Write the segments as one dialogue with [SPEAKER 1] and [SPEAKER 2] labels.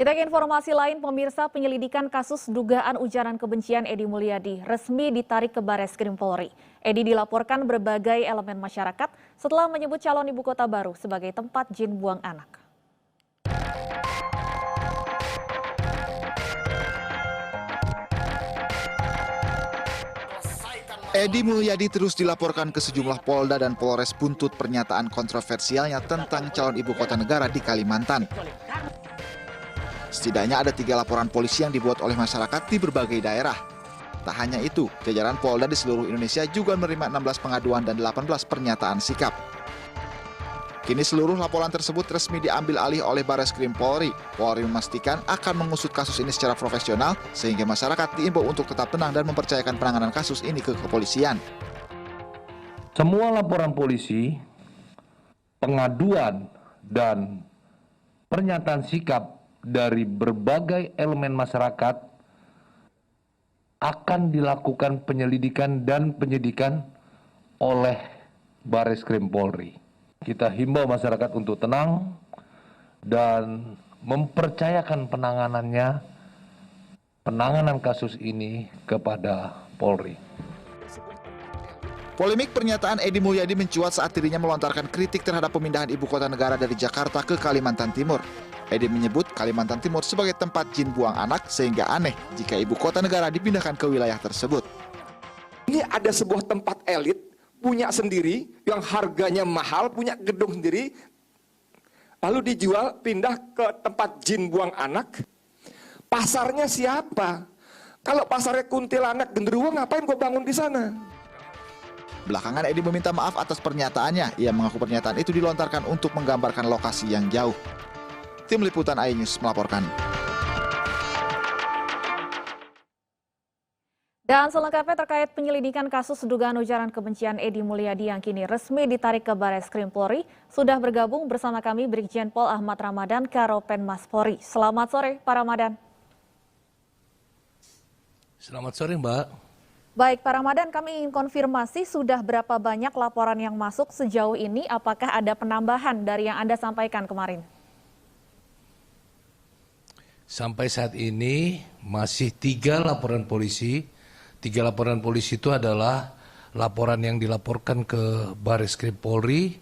[SPEAKER 1] Kita ke informasi lain, pemirsa. Penyelidikan kasus dugaan ujaran kebencian Edy Mulyadi resmi ditarik ke Bareskrim Polri. Edy dilaporkan berbagai elemen masyarakat setelah menyebut calon ibu kota baru sebagai tempat jin buang anak.
[SPEAKER 2] Edy Mulyadi terus dilaporkan ke sejumlah Polda dan Polres buntut pernyataan kontroversialnya tentang calon ibu kota negara di Kalimantan. Setidaknya ada 3 laporan polisi yang dibuat oleh masyarakat di berbagai daerah. Tak hanya itu, jajaran Polda di seluruh Indonesia juga menerima 16 pengaduan dan 18 pernyataan sikap. Kini seluruh laporan tersebut resmi diambil alih oleh Bareskrim Polri. Polri memastikan akan mengusut kasus ini secara profesional sehingga masyarakat diimbau untuk tetap tenang dan mempercayakan penanganan kasus ini ke kepolisian.
[SPEAKER 3] Semua laporan polisi, pengaduan, dan pernyataan sikap dari berbagai elemen masyarakat akan dilakukan penyelidikan dan penyidikan oleh Bareskrim Polri. Kita himbau masyarakat untuk tenang dan mempercayakan penanganan kasus ini kepada Polri.
[SPEAKER 2] Polemik pernyataan Edy Mulyadi mencuat saat dirinya melontarkan kritik terhadap pemindahan ibu kota negara dari Jakarta ke Kalimantan Timur. Edy menyebut Kalimantan Timur sebagai tempat jin buang anak sehingga aneh jika ibu kota negara dipindahkan ke wilayah tersebut.
[SPEAKER 4] Ini ada sebuah tempat elit, punya sendiri, yang harganya mahal, punya gedung sendiri, lalu dijual, pindah ke tempat jin buang anak. Pasarnya siapa? Kalau pasarnya kuntilanak, genderuwo, ngapain gue bangun di sana?
[SPEAKER 2] Belakangan Edy meminta maaf atas pernyataannya. Ia mengaku pernyataan itu dilontarkan untuk menggambarkan lokasi yang jauh. Tim Liputan iNews melaporkan.
[SPEAKER 1] Dan selengkapnya terkait penyelidikan kasus dugaan ujaran kebencian Edy Mulyadi yang kini resmi ditarik ke Bareskrim Polri, sudah bergabung bersama kami Brigjen Pol Ahmad Ramadan, Karopenmas Polri. Selamat sore, Pak Ramadan.
[SPEAKER 3] Selamat sore, Mbak.
[SPEAKER 1] Baik, Pak Ramadan, kami ingin konfirmasi sudah berapa banyak laporan yang masuk sejauh ini, apakah ada penambahan dari yang Anda sampaikan kemarin?
[SPEAKER 3] Sampai saat ini masih 3 laporan polisi. 3 laporan polisi itu adalah laporan yang dilaporkan ke Bareskrim Polri,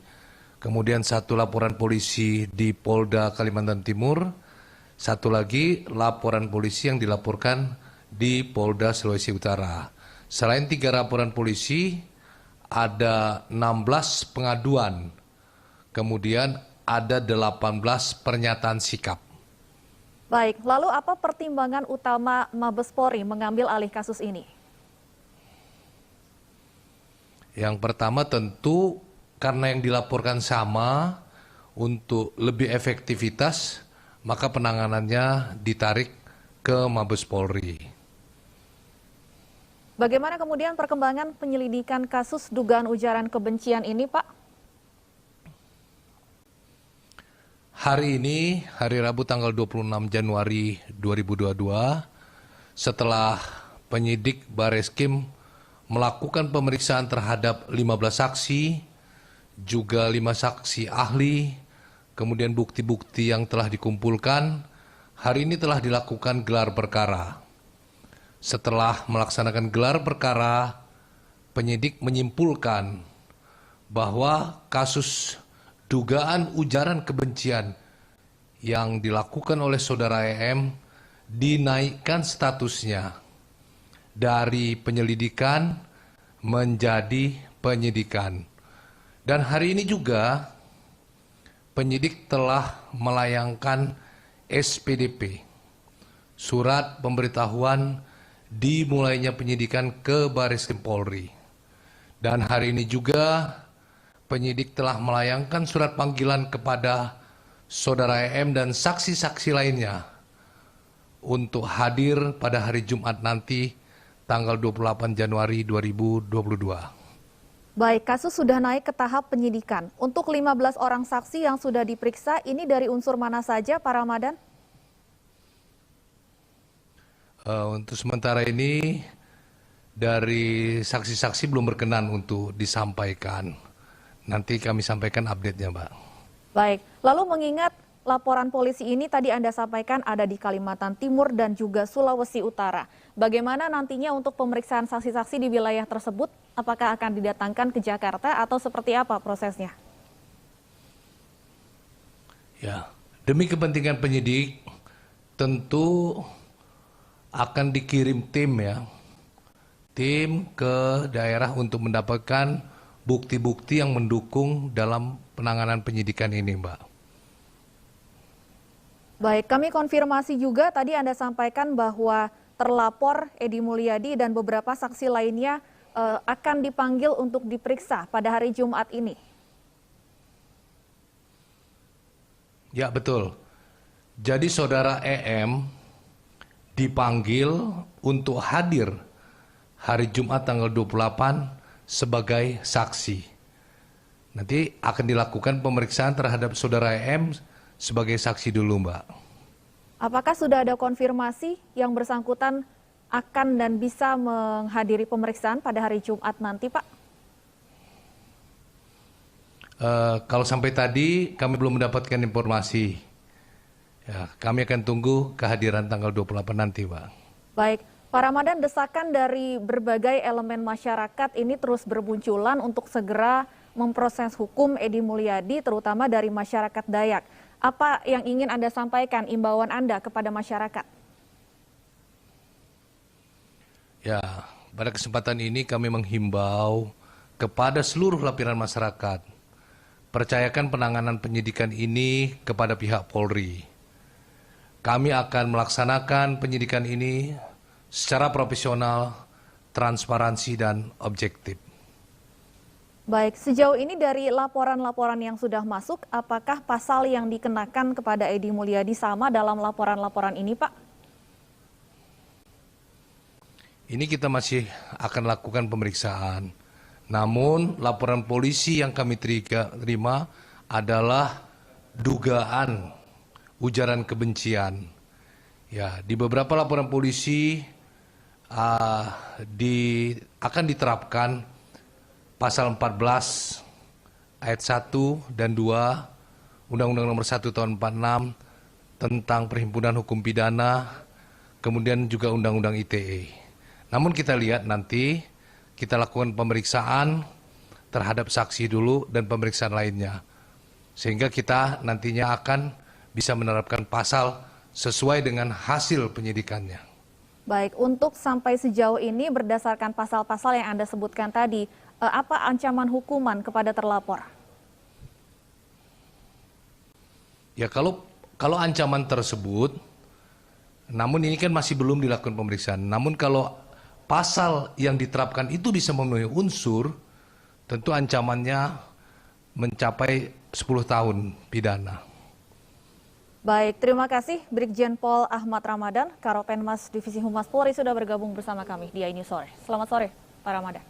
[SPEAKER 3] kemudian 1 laporan polisi di Polda Kalimantan Timur, 1 lagi laporan polisi yang dilaporkan di Polda Sulawesi Utara. Selain 3 laporan polisi, ada 16 pengaduan, kemudian ada 18 pernyataan sikap.
[SPEAKER 1] Baik, lalu apa pertimbangan utama Mabes Polri mengambil alih kasus ini?
[SPEAKER 3] Yang pertama tentu karena yang dilaporkan sama, untuk lebih efektivitas, maka penanganannya ditarik ke Mabes Polri.
[SPEAKER 1] Bagaimana kemudian perkembangan penyelidikan kasus dugaan ujaran kebencian ini, Pak?
[SPEAKER 3] Hari ini, hari Rabu tanggal 26 Januari 2022, setelah penyidik Bareskrim melakukan pemeriksaan terhadap 15 saksi, juga 5 saksi ahli, kemudian bukti-bukti yang telah dikumpulkan, hari ini telah dilakukan gelar perkara. Setelah melaksanakan gelar perkara, penyidik menyimpulkan bahwa kasus dugaan ujaran kebencian yang dilakukan oleh saudara EM dinaikkan statusnya dari penyelidikan menjadi penyidikan. Dan hari ini juga penyidik telah melayangkan SPDP, surat pemberitahuan dimulainya penyidikan ke Bareskrim Polri. Dan hari ini juga penyidik telah melayangkan surat panggilan kepada saudara EM dan saksi-saksi lainnya untuk hadir pada hari Jumat nanti tanggal 28 Januari 2022.
[SPEAKER 1] Baik, kasus sudah naik ke tahap penyidikan. Untuk 15 orang saksi yang sudah diperiksa, ini dari unsur mana saja, Pak Ramadan?
[SPEAKER 3] Untuk sementara ini, dari saksi-saksi belum berkenan untuk disampaikan. Nanti kami sampaikan update-nya, Mbak.
[SPEAKER 1] Baik, lalu mengingat laporan polisi ini tadi Anda sampaikan ada di Kalimantan Timur dan juga Sulawesi Utara. Bagaimana nantinya untuk pemeriksaan saksi-saksi di wilayah tersebut? Apakah akan didatangkan ke Jakarta atau seperti apa prosesnya?
[SPEAKER 3] Ya, demi kepentingan penyidik tentu akan dikirim tim ke daerah untuk mendapatkan bukti-bukti yang mendukung dalam penanganan penyidikan ini, Mbak.
[SPEAKER 1] Baik, kami konfirmasi juga tadi Anda sampaikan bahwa terlapor Edi Mulyadi dan beberapa saksi lainnya akan dipanggil untuk diperiksa pada hari Jumat ini.
[SPEAKER 3] Ya, betul. Jadi saudara EM dipanggil untuk hadir hari Jumat tanggal 28 sebagai saksi. Nanti akan dilakukan pemeriksaan terhadap saudara EM sebagai saksi dulu, Mbak.
[SPEAKER 1] Apakah sudah ada konfirmasi yang bersangkutan akan dan bisa menghadiri pemeriksaan pada hari Jumat nanti, Pak?
[SPEAKER 3] Kalau sampai tadi kami belum mendapatkan informasi. Ya, kami akan tunggu kehadiran tanggal 28 nanti, Pak.
[SPEAKER 1] Baik, Pak Ramadan, desakan dari berbagai elemen masyarakat ini terus bermunculan untuk segera memproses hukum Edi Mulyadi, terutama dari masyarakat Dayak. Apa yang ingin Anda sampaikan, imbauan Anda kepada masyarakat?
[SPEAKER 3] Ya, pada kesempatan ini kami menghimbau kepada seluruh lapisan masyarakat, percayakan penanganan penyidikan ini kepada pihak Polri. Kami akan melaksanakan penyidikan ini secara profesional, transparansi, dan objektif.
[SPEAKER 1] Baik, sejauh ini dari laporan-laporan yang sudah masuk, apakah pasal yang dikenakan kepada Edi Mulyadi sama dalam laporan-laporan ini, Pak?
[SPEAKER 3] Ini kita masih akan lakukan pemeriksaan. Namun laporan polisi yang kami terima adalah dugaan ujaran kebencian. Ya, di beberapa laporan polisi akan diterapkan pasal 14 ayat 1 dan 2 Undang-Undang Nomor 1 Tahun 46 tentang Perhimpunan Hukum Pidana, kemudian juga Undang-Undang ITE. Namun kita lihat nanti, kita lakukan pemeriksaan terhadap saksi dulu dan pemeriksaan lainnya. Sehingga kita nantinya akan bisa menerapkan pasal sesuai dengan hasil penyidikannya.
[SPEAKER 1] Baik, untuk sampai sejauh ini berdasarkan pasal-pasal yang Anda sebutkan tadi, apa ancaman hukuman kepada terlapor?
[SPEAKER 3] Ya, kalau ancaman tersebut, namun ini kan masih belum dilakukan pemeriksaan. Namun kalau pasal yang diterapkan itu bisa memenuhi unsur, tentu ancamannya mencapai 10 tahun pidana.
[SPEAKER 1] Baik, terima kasih Brigjen Pol Ahmad Ramadan, Karopenmas Divisi Humas Polri sudah bergabung bersama kami di iNews Sore. Selamat sore, Pak Ramadan.